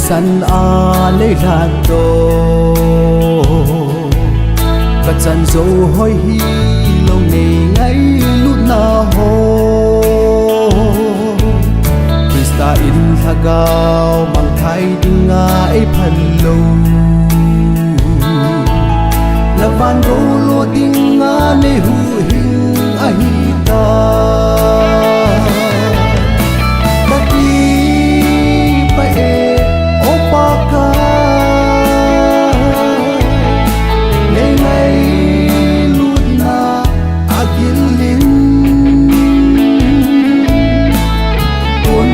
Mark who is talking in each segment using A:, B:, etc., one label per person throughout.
A: san a lấy ra đồ và chân dấu hoi hi lâu này ngay lúc na ho Krista in thagao mang thai ding ai phan lâu là van rô lo ding ne hu hình ai ta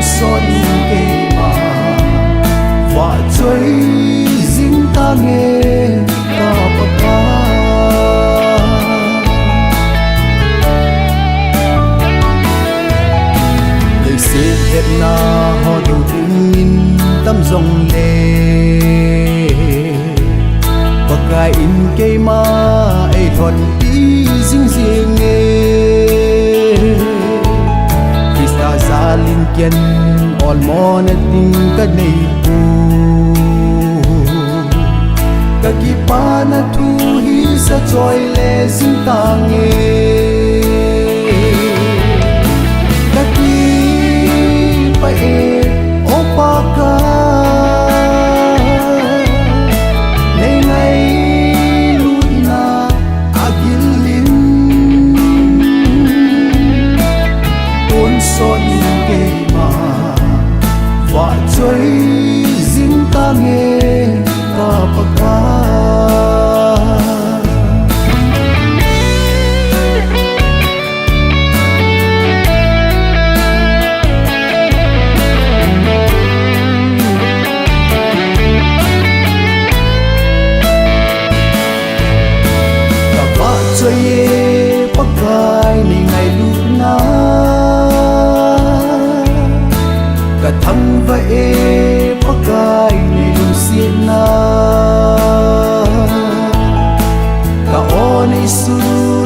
A: son kê mà và chơi dính ta nghe ta bạc ca lời xếp hết na họ đầu tiên in tâm dòng lệ và cái in kê mà ai thuận tí dính riêng nghe sa linh kian all mo na ting ka nei pu ka ki pa na thu hi sa choi le sing ta nge ka ki pa e o pa ka nei ngai lu na agil lin ton son và chơi dính ta nghe ta bạc ca ta và chơi bạc ca này ngày lúc na cả thăm vậy bắc gai này đủ xiên na cả ô này su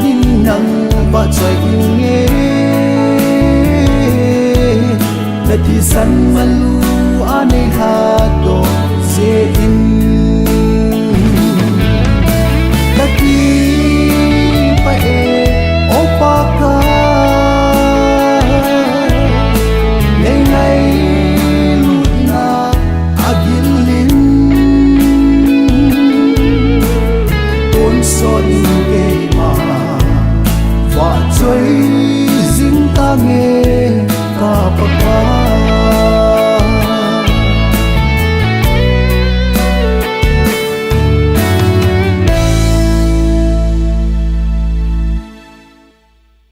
A: đi nắng và trời nghe là thì săn mà lu anh ấy hát đồ dễ in là thì phải ô bắc son kê mà và chơi dính ta nghe ta bạc